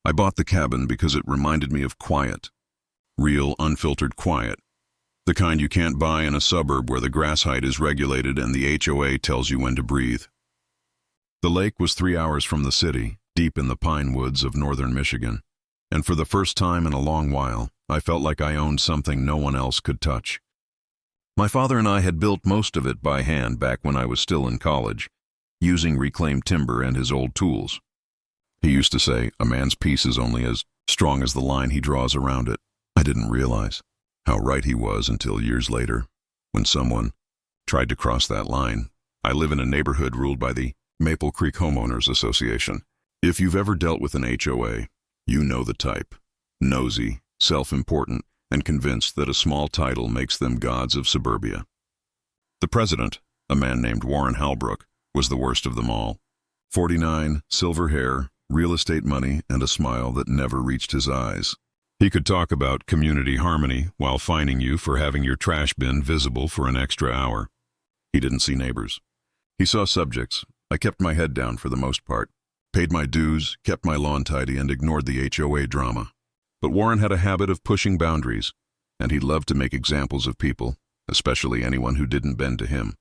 I bought the cabin because it reminded me of quiet. Real, unfiltered quiet. The kind you can't buy in a suburb where the grass height is regulated and the HOA tells you when to breathe. The lake was 3 hours from the city, deep in the pine woods of northern Michigan, and for the first time in a long while, I felt like I owned something no one else could touch. My father and I had built most of it by hand back when I was still in college, using reclaimed timber and his old tools. He used to say, a man's piece is only as strong as the line he draws around it. I didn't realize how right he was until years later, when someone tried to cross that line. I live in a neighborhood ruled by the Maple Creek Homeowners Association. If you've ever dealt with an HOA, you know the type. Nosy, self-important, and convinced that a small title makes them gods of suburbia. The president, a man named Warren Halbrook, was the worst of them all. 49, silver hair, real estate money, and a smile that never reached his eyes. He could talk about community harmony while fining you for having your trash bin visible for an extra hour. He didn't see neighbors. He saw subjects. I kept my head down for the most part, paid my dues, kept my lawn tidy, and ignored the HOA drama. But Warren had a habit of pushing boundaries, and he loved to make examples of people, especially anyone who didn't bend to him.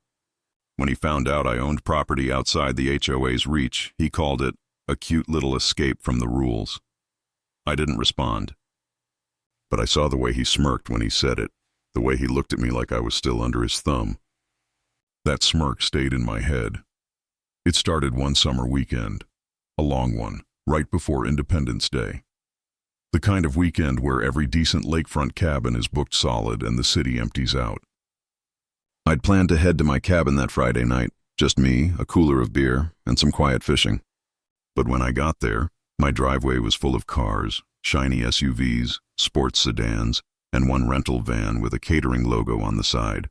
When he found out I owned property outside the HOA's reach, he called it a cute little escape from the rules. I didn't respond. But I saw the way he smirked when he said it, the way he looked at me like I was still under his thumb. That smirk stayed in my head. It started one summer weekend, a long one, right before Independence Day. The kind of weekend where every decent lakefront cabin is booked solid and the city empties out. I'd planned to head to my cabin that Friday night, just me, a cooler of beer, and some quiet fishing. But when I got there, my driveway was full of cars, shiny SUVs, sports sedans, and one rental van with a catering logo on the side.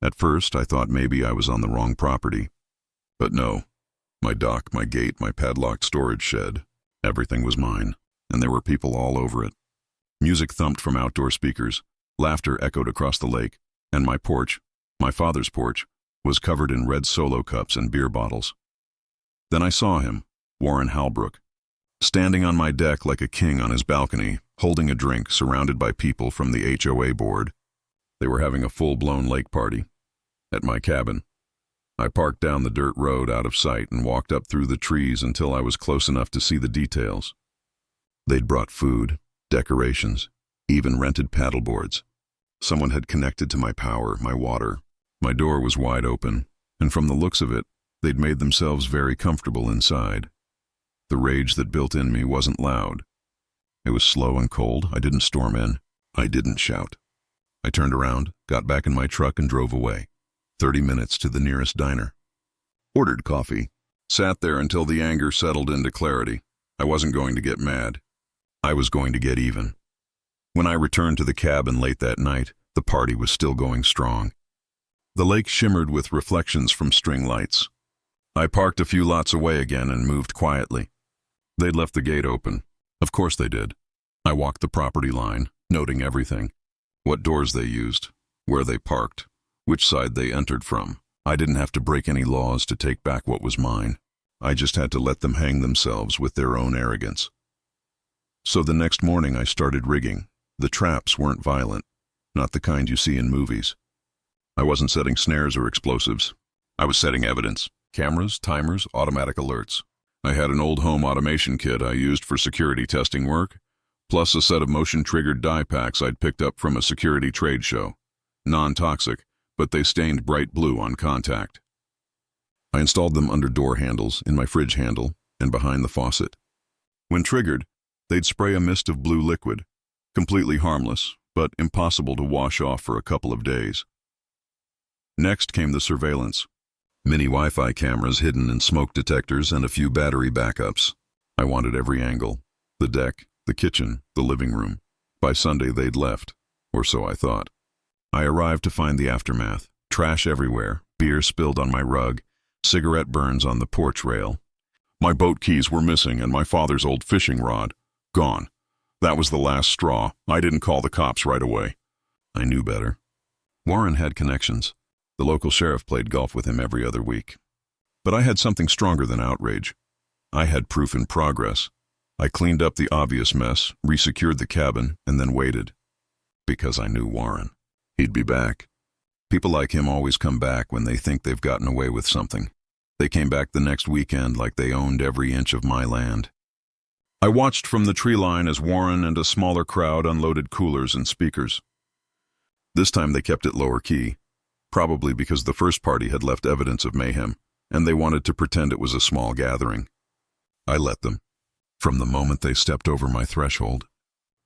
At first, I thought maybe I was on the wrong property. But no. My dock, my gate, my padlocked storage shed, everything was mine, and there were people all over it. Music thumped from outdoor speakers, laughter echoed across the lake, and my porch, my father's porch, was covered in red Solo cups and beer bottles. Then I saw him, Warren Halbrook, standing on my deck like a king on his balcony, holding a drink, surrounded by people from the HOA board. They were having a full-blown lake party at my cabin. I parked down the dirt road out of sight and walked up through the trees until I was close enough to see the details. They'd brought food, decorations, even rented paddleboards. Someone had connected to my power, my water. My door was wide open, and from the looks of it, they'd made themselves very comfortable inside. The rage that built in me wasn't loud. It was slow and cold. I didn't storm in. I didn't shout. I turned around, got back in my truck, and drove away. 30 minutes to the nearest diner. Ordered coffee. Sat there until the anger settled into clarity. I wasn't going to get mad. I was going to get even. When I returned to the cabin late that night, the party was still going strong. The lake shimmered with reflections from string lights. I parked a few lots away again and moved quietly. They'd left the gate open. Of course they did. I walked the property line, noting everything. What doors they used, where they parked, which side they entered from. I didn't have to break any laws to take back what was mine. I just had to let them hang themselves with their own arrogance. So the next morning I started rigging. The traps weren't violent, not the kind you see in movies. I wasn't setting snares or explosives. I was setting evidence. Cameras, timers, automatic alerts. I had an old home automation kit I used for security testing work, plus a set of motion-triggered die packs I'd picked up from a security trade show. Non-toxic, but they stained bright blue on contact. I installed them under door handles, in my fridge handle, and behind the faucet. When triggered, they'd spray a mist of blue liquid, completely harmless, but impossible to wash off for a couple of days. Next came the surveillance. Mini Wi-Fi cameras hidden in smoke detectors and a few battery backups. I wanted every angle. The deck, the kitchen, the living room. By Sunday they'd left, or so I thought. I arrived to find the aftermath. Trash everywhere, beer spilled on my rug, cigarette burns on the porch rail. My boat keys were missing and my father's old fishing rod. Gone. That was the last straw. I didn't call the cops right away. I knew better. Warren had connections. The local sheriff played golf with him every other week. But I had something stronger than outrage. I had proof in progress. I cleaned up the obvious mess, resecured the cabin, and then waited. Because I knew Warren. He'd be back. People like him always come back when they think they've gotten away with something. They came back the next weekend like they owned every inch of my land. I watched from the tree line as Warren and a smaller crowd unloaded coolers and speakers. This time they kept it lower key, probably because the first party had left evidence of mayhem, and they wanted to pretend it was a small gathering. I let them. From the moment they stepped over my threshold,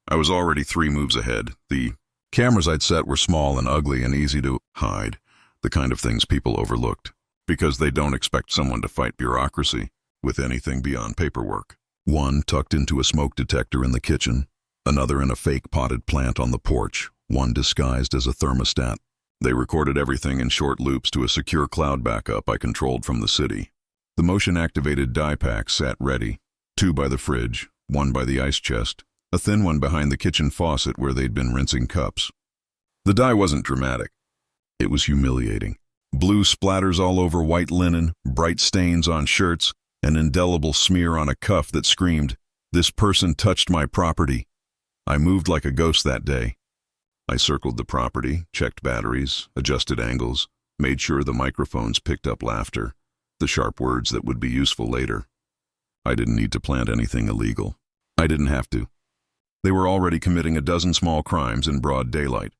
I was already 3 moves ahead. The cameras I'd set were small and ugly and easy to hide, the kind of things people overlooked, because they don't expect someone to fight bureaucracy with anything beyond paperwork. One tucked into a smoke detector in the kitchen, another in a fake potted plant on the porch, one disguised as a thermostat. They recorded everything in short loops to a secure cloud backup I controlled from the city. The motion-activated die packs sat ready, 2 by the fridge, 1 by the ice chest, a thin one behind the kitchen faucet where they'd been rinsing cups. The die wasn't dramatic. It was humiliating. Blue splatters all over white linen, bright stains on shirts, an indelible smear on a cuff that screamed, "This person touched my property." I moved like a ghost that day. I circled the property, checked batteries, adjusted angles, made sure the microphones picked up laughter, the sharp words that would be useful later. I didn't need to plant anything illegal. I didn't have to. They were already committing a dozen small crimes in broad daylight.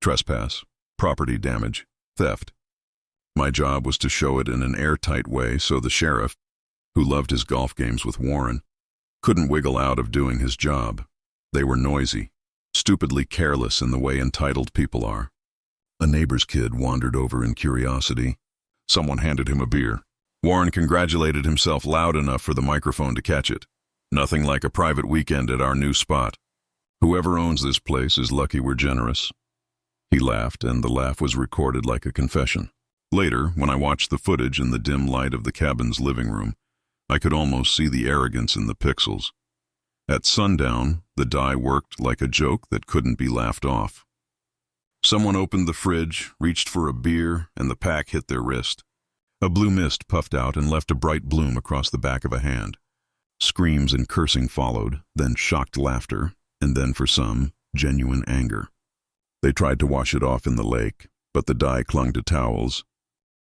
Trespass, property damage, theft. My job was to show it in an airtight way so the sheriff, who loved his golf games with Warren, couldn't wiggle out of doing his job. They were noisy, stupidly careless in the way entitled people are. A neighbor's kid wandered over in curiosity. Someone handed him a beer. Warren congratulated himself loud enough for the microphone to catch it. Nothing like a private weekend at our new spot. Whoever owns this place is lucky we're generous. He laughed, and the laugh was recorded like a confession. Later, when I watched the footage in the dim light of the cabin's living room, I could almost see the arrogance in the pixels. At sundown, the die worked like a joke that couldn't be laughed off. Someone opened the fridge, reached for a beer, and the pack hit their wrist. A blue mist puffed out and left a bright bloom across the back of a hand. Screams and cursing followed, then shocked laughter, and then, for some, genuine anger. They tried to wash it off in the lake, but the dye clung to towels,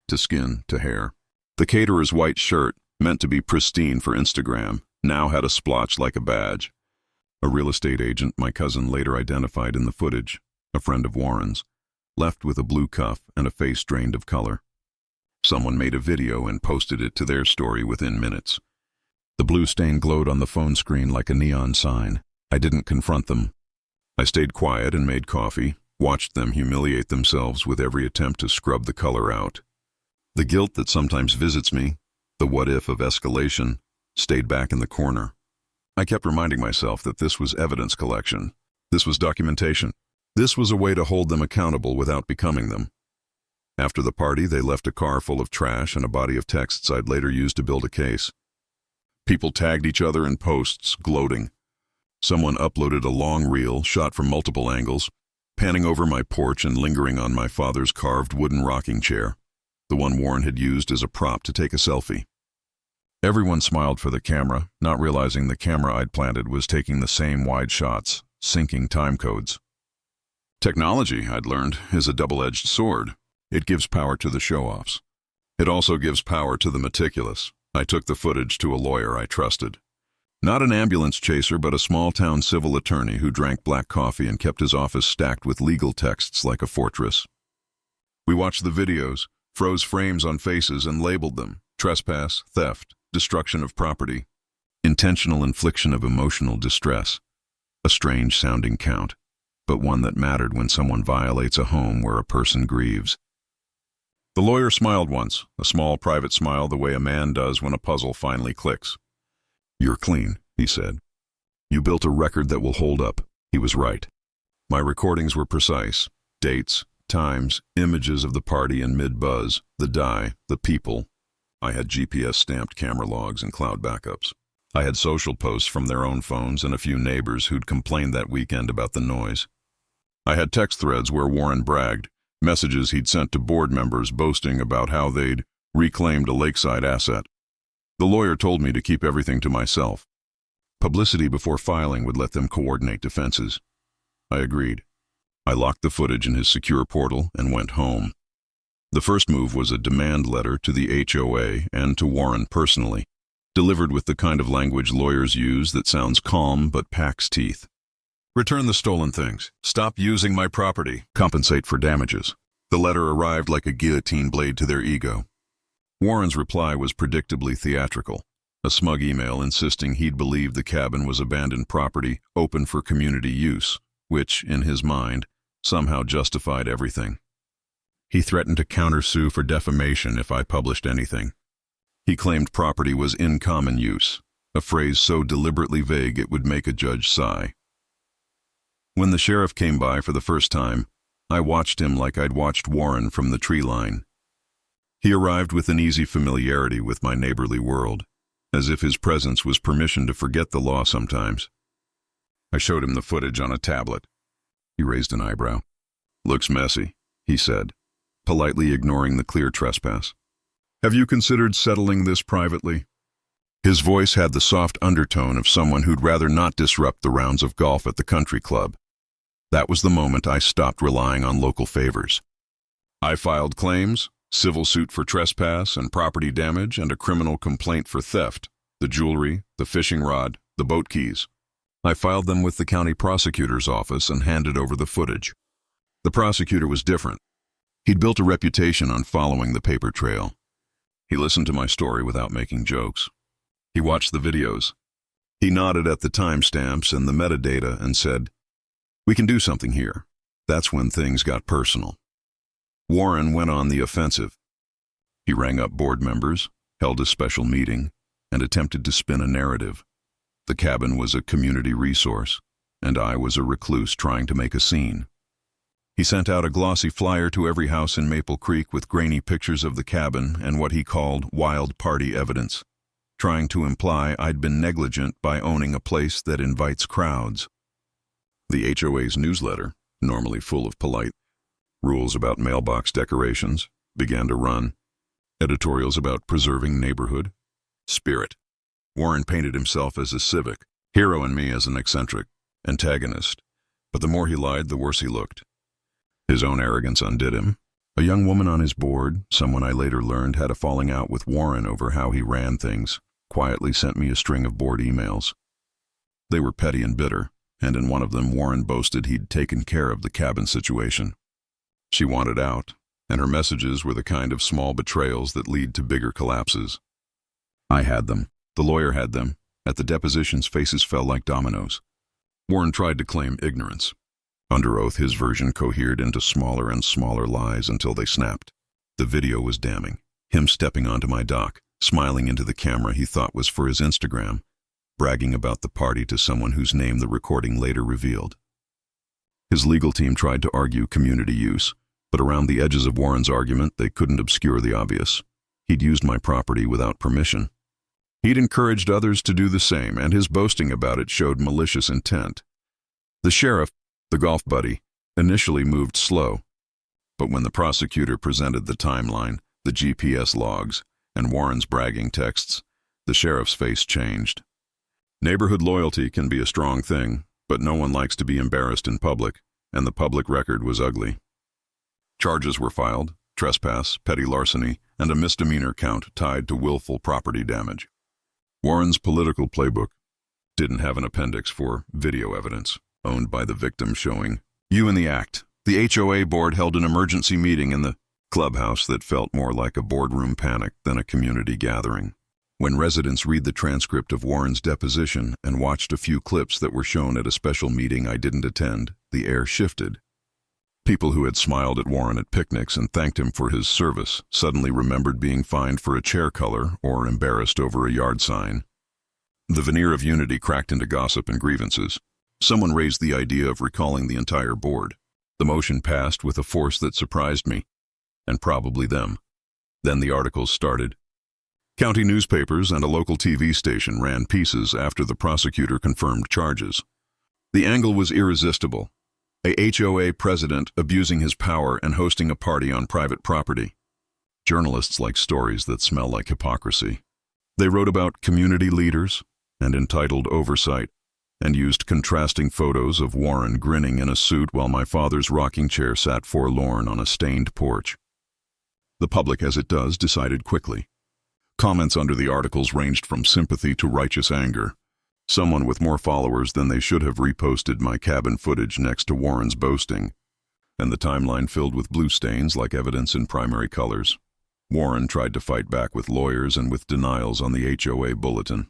to skin, to hair. The caterer's white shirt, meant to be pristine for Instagram, now had a splotch like a badge. A real estate agent my cousin later identified in the footage, a friend of Warren's, left with a blue cuff and a face drained of color. Someone made a video and posted it to their story within minutes. The blue stain glowed on the phone screen like a neon sign. I didn't confront them. I stayed quiet and made coffee, watched them humiliate themselves with every attempt to scrub the color out. The guilt that sometimes visits me, the what-if of escalation, stayed back in the corner. I kept reminding myself that this was evidence collection. This was documentation. This was a way to hold them accountable without becoming them. After the party, they left a car full of trash and a body of texts I'd later use to build a case. People tagged each other in posts, gloating. Someone uploaded a long reel, shot from multiple angles, panning over my porch and lingering on my father's carved wooden rocking chair, the one Warren had used as a prop to take a selfie. Everyone smiled for the camera, not realizing the camera I'd planted was taking the same wide shots, syncing time codes. Technology, I'd learned, is a double-edged sword. It gives power to the show-offs. It also gives power to the meticulous. I took the footage to a lawyer I trusted. Not an ambulance chaser, but a small-town civil attorney who drank black coffee and kept his office stacked with legal texts like a fortress. We watched the videos, froze frames on faces and labeled them: trespass, theft, destruction of property, intentional infliction of emotional distress. A strange-sounding count, but one that mattered when someone violates a home where a person grieves. The lawyer smiled once, a small private smile the way a man does when a puzzle finally clicks. "You're clean," he said. "You built a record that will hold up." He was right. My recordings were precise. Dates, times, images of the party and mid-buzz, the die, the people. I had GPS-stamped camera logs and cloud backups. I had social posts from their own phones and a few neighbors who'd complained that weekend about the noise. I had text threads where Warren bragged, messages he'd sent to board members boasting about how they'd reclaimed a lakeside asset. The lawyer told me to keep everything to myself. Publicity before filing would let them coordinate defenses. I agreed. I locked the footage in his secure portal and went home. The first move was a demand letter to the HOA and to Warren personally, delivered with the kind of language lawyers use that sounds calm but packs teeth. Return the stolen things. Stop using my property. Compensate for damages. The letter arrived like a guillotine blade to their ego. Warren's reply was predictably theatrical, a smug email insisting he'd believed the cabin was abandoned property open for community use, which, in his mind, somehow justified everything. He threatened to countersue for defamation if I published anything. He claimed property was in common use, a phrase so deliberately vague it would make a judge sigh. When the sheriff came by for the first time, I watched him like I'd watched Warren from the tree line. He arrived with an easy familiarity with my neighborly world, as if his presence was permission to forget the law sometimes. I showed him the footage on a tablet. He raised an eyebrow. "Looks messy," he said, politely ignoring the clear trespass. "Have you considered settling this privately?" His voice had the soft undertone of someone who'd rather not disrupt the rounds of golf at the country club. That was the moment I stopped relying on local favors. I filed claims, civil suit for trespass and property damage, and a criminal complaint for theft, the jewelry, the fishing rod, the boat keys. I filed them with the county prosecutor's office and handed over the footage. The prosecutor was different. He'd built a reputation on following the paper trail. He listened to my story without making jokes. He watched the videos. He nodded at the timestamps and the metadata and said, "We can do something here." That's when things got personal. Warren went on the offensive. He rang up board members, held a special meeting, and attempted to spin a narrative. The cabin was a community resource, and I was a recluse trying to make a scene. He sent out a glossy flyer to every house in Maple Creek with grainy pictures of the cabin and what he called wild party evidence, trying to imply I'd been negligent by owning a place that invites crowds. The HOA's newsletter, normally full of polite rules about mailbox decorations, began to run. Editorials about preserving neighborhood spirit. Warren painted himself as a civic, hero and me as an eccentric antagonist, but the more he lied, the worse he looked. His own arrogance undid him. A young woman on his board, someone I later learned had a falling out with Warren over how he ran things, quietly sent me a string of board emails. They were petty and bitter, and in one of them Warren boasted he'd taken care of the cabin situation. She wanted out, and her messages were the kind of small betrayals that lead to bigger collapses. I had them. The lawyer had them. At the depositions, faces fell like dominoes. Warren tried to claim ignorance. Under oath, his version cohered into smaller and smaller lies until they snapped. The video was damning. Him stepping onto my dock, smiling into the camera he thought was for his Instagram, bragging about the party to someone whose name the recording later revealed. His legal team tried to argue community use, but around the edges of Warren's argument, they couldn't obscure the obvious. He'd used my property without permission. He'd encouraged others to do the same, and his boasting about it showed malicious intent. The sheriff, the golf buddy, initially moved slow, but when the prosecutor presented the timeline, the GPS logs, and Warren's bragging texts, the sheriff's face changed. Neighborhood loyalty can be a strong thing, but no one likes to be embarrassed in public, and the public record was ugly. Charges were filed: trespass, petty larceny, and a misdemeanor count tied to willful property damage. Warren's political playbook didn't have an appendix for video evidence, owned by the victim showing, "You in the act." The HOA board held an emergency meeting in the clubhouse that felt more like a boardroom panic than a community gathering. When residents read the transcript of Warren's deposition and watched a few clips that were shown at a special meeting I didn't attend, the air shifted. People who had smiled at Warren at picnics and thanked him for his service suddenly remembered being fined for a chair color or embarrassed over a yard sign. The veneer of unity cracked into gossip and grievances. Someone raised the idea of recalling the entire board. The motion passed with a force that surprised me, and probably them. Then the articles started. County newspapers and a local TV station ran pieces after the prosecutor confirmed charges. The angle was irresistible. A HOA president abusing his power and hosting a party on private property. Journalists like stories that smell like hypocrisy. They wrote about community leaders, and entitled Oversight, and used contrasting photos of Warren grinning in a suit while my father's rocking chair sat forlorn on a stained porch. The public, as it does, decided quickly. Comments under the articles ranged from sympathy to righteous anger. Someone with more followers than they should have reposted my cabin footage next to Warren's boasting, and the timeline filled with blue stains like evidence in primary colors. Warren tried to fight back with lawyers and with denials on the HOA bulletin.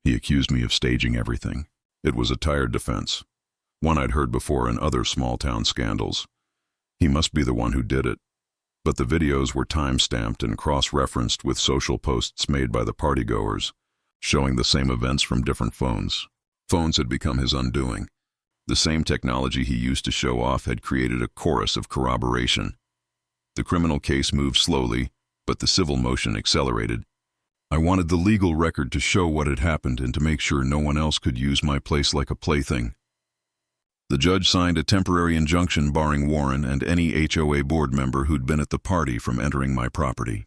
He accused me of staging everything. It was a tired defense, one I'd heard before in other small-town scandals. He must be the one who did it. But the videos were time-stamped and cross-referenced with social posts made by the partygoers, showing the same events from different phones. Phones had become his undoing. The same technology he used to show off had created a chorus of corroboration. The criminal case moved slowly, but the civil motion accelerated. I wanted the legal record to show what had happened and to make sure no one else could use my place like a plaything. The judge signed a temporary injunction barring Warren and any HOA board member who'd been at the party from entering my property.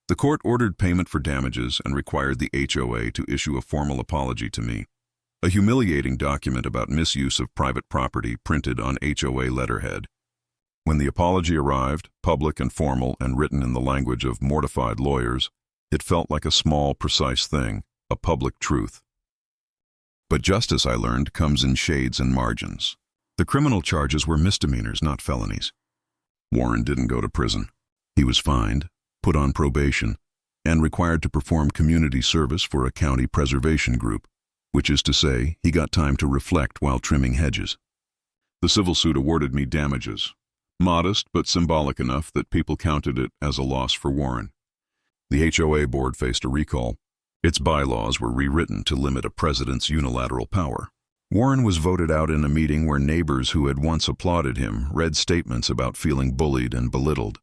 The court ordered payment for damages and required the HOA to issue a formal apology to me, a humiliating document about misuse of private property printed on HOA letterhead. When the apology arrived, public and formal and written in the language of mortified lawyers, it felt like a small, precise thing, a public truth. But justice, I learned, comes in shades and margins. The criminal charges were misdemeanors, not felonies. Warren didn't go to prison. He was fined, put on probation, and required to perform community service for a county preservation group, which is to say, he got time to reflect while trimming hedges. The civil suit awarded me damages, modest but symbolic enough that people counted it as a loss for Warren. The HOA board faced a recall. Its bylaws were rewritten to limit a president's unilateral power. Warren was voted out in a meeting where neighbors who had once applauded him read statements about feeling bullied and belittled.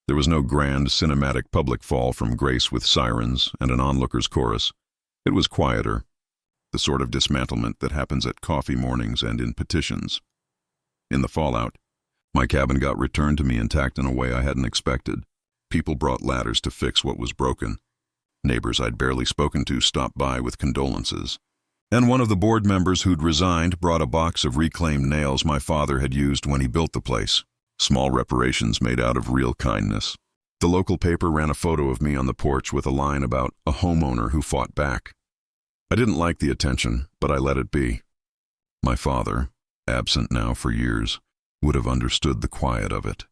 There was no grand, cinematic public fall from grace with sirens and an onlookers chorus. It was quieter, the sort of dismantlement that happens at coffee mornings and in petitions. In the fallout, my cabin got returned to me intact in a way I hadn't expected. People brought ladders to fix what was broken. Neighbors I'd barely spoken to stopped by with condolences. And one of the board members who'd resigned brought a box of reclaimed nails my father had used when he built the place. Small reparations made out of real kindness. The local paper ran a photo of me on the porch with a line about a homeowner who fought back. I didn't like the attention, but I let it be. My father, absent now for years, would have understood the quiet of it.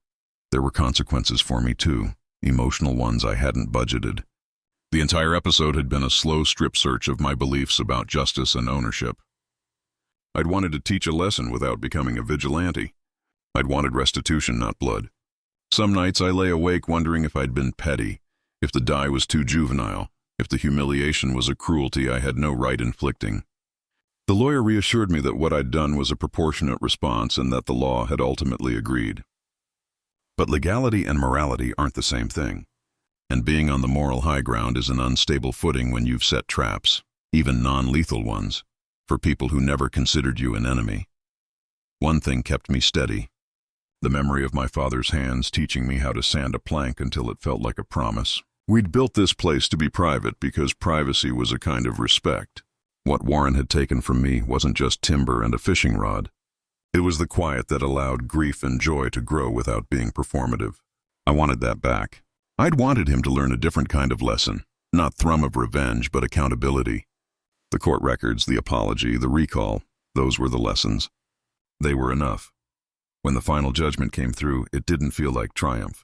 There were consequences for me too, emotional ones I hadn't budgeted. The entire episode had been a slow strip search of my beliefs about justice and ownership. I'd wanted to teach a lesson without becoming a vigilante. I'd wanted restitution, not blood. Some nights I lay awake wondering if I'd been petty, if the die was too juvenile, if the humiliation was a cruelty I had no right inflicting. The lawyer reassured me that what I'd done was a proportionate response and that the law had ultimately agreed. But legality and morality aren't the same thing. And being on the moral high ground is an unstable footing when you've set traps, even non-lethal ones, for people who never considered you an enemy. One thing kept me steady: the memory of my father's hands teaching me how to sand a plank until it felt like a promise. We'd built this place to be private because privacy was a kind of respect. What Warren had taken from me wasn't just timber and a fishing rod. It was the quiet that allowed grief and joy to grow without being performative. I wanted that back. I'd wanted him to learn a different kind of lesson, not thrum of revenge, but accountability. The court records, the apology, the recall, those were the lessons. They were enough. When the final judgment came through, it didn't feel like triumph.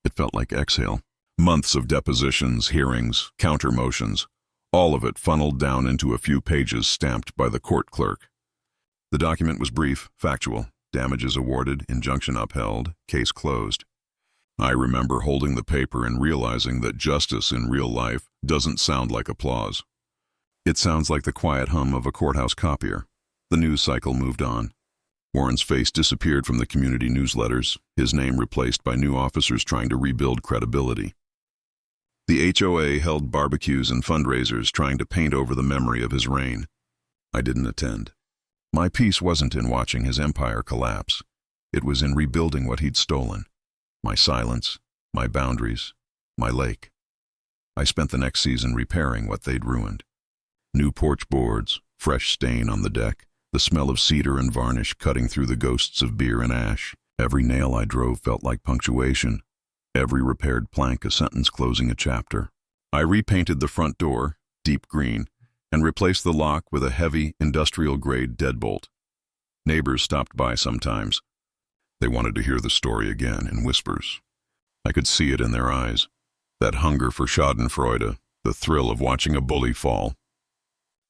It felt like exhale. Months of depositions, hearings, counter motions, all of it funneled down into a few pages stamped by the court clerk. The document was brief, factual, damages awarded, injunction upheld, case closed. I remember holding the paper and realizing that justice in real life doesn't sound like applause. It sounds like the quiet hum of a courthouse copier. The news cycle moved on. Warren's face disappeared from the community newsletters, his name replaced by new officers trying to rebuild credibility. The HOA held barbecues and fundraisers trying to paint over the memory of his reign. I didn't attend. My peace wasn't in watching his empire collapse. It was in rebuilding what he'd stolen. My silence, my boundaries, my lake. I spent the next season repairing what they'd ruined. New porch boards, fresh stain on the deck, the smell of cedar and varnish cutting through the ghosts of beer and ash. Every nail I drove felt like punctuation. Every repaired plank a sentence closing a chapter. I repainted the front door, deep green, and replaced the lock with a heavy, industrial-grade deadbolt. Neighbors stopped by sometimes. They wanted to hear the story again in whispers. I could see it in their eyes. That hunger for schadenfreude, the thrill of watching a bully fall.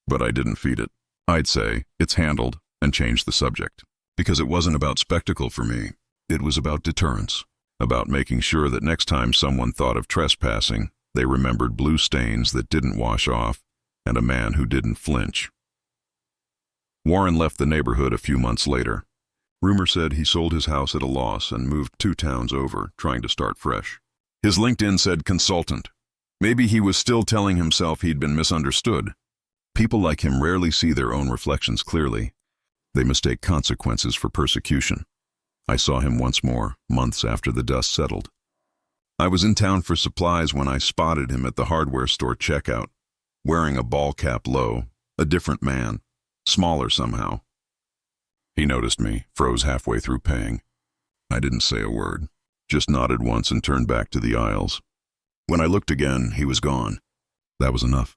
But I didn't feed it. I'd say, it's handled, and change the subject. Because it wasn't about spectacle for me. It was about deterrence. About making sure that next time someone thought of trespassing, they remembered blue stains that didn't wash off, and a man who didn't flinch. Warren left the neighborhood a few months later. Rumor said he sold his house at a loss and moved 2 towns over, trying to start fresh. His LinkedIn said consultant. Maybe he was still telling himself he'd been misunderstood. People like him rarely see their own reflections clearly. They mistake consequences for persecution. I saw him once more, months after the dust settled. I was in town for supplies when I spotted him at the hardware store checkout, wearing a ball cap low, a different man, smaller somehow. He noticed me, froze halfway through paying. I didn't say a word, just nodded once and turned back to the aisles. When I looked again, he was gone. That was enough.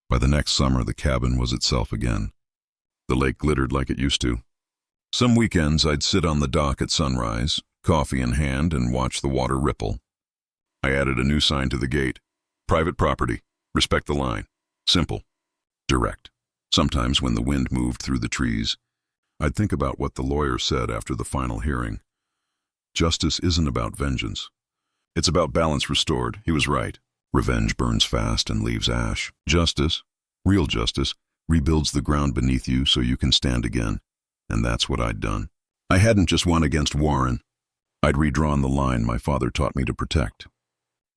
By the next summer, the cabin was itself again. The lake glittered like it used to. Some weekends, I'd sit on the dock at sunrise, coffee in hand, and watch the water ripple. I added a new sign to the gate. Private property. Respect the line. Simple. Direct. Sometimes when the wind moved through the trees, I'd think about what the lawyer said after the final hearing. Justice isn't about vengeance. It's about balance restored. He was right. Revenge burns fast and leaves ash. Justice, real justice, rebuilds the ground beneath you so you can stand again. And that's what I'd done. I hadn't just won against Warren. I'd redrawn the line my father taught me to protect.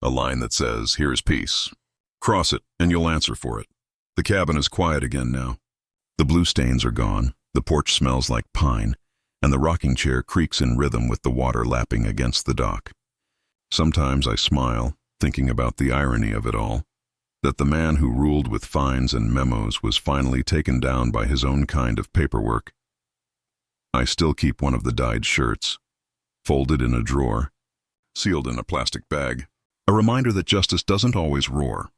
A line that says, here's peace. Cross it, and you'll answer for it. The cabin is quiet again now. The blue stains are gone, the porch smells like pine, and the rocking chair creaks in rhythm with the water lapping against the dock. Sometimes I smile, thinking about the irony of it all, that the man who ruled with fines and memos was finally taken down by his own kind of paperwork. I still keep one of the dyed shirts, folded in a drawer, sealed in a plastic bag, a reminder that justice doesn't always roar.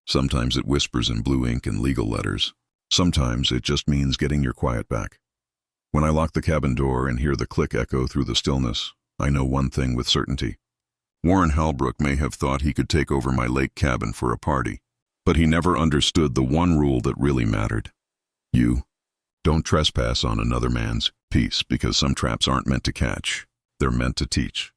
Sometimes it whispers in blue ink and legal letters. Sometimes it just means getting your quiet back. When I lock the cabin door and hear the click echo through the stillness, I know one thing with certainty. Warren Halbrook may have thought he could take over my lake cabin for a party, but he never understood the one rule that really mattered. You don't trespass on another man's peace, because some traps aren't meant to catch, they're meant to teach.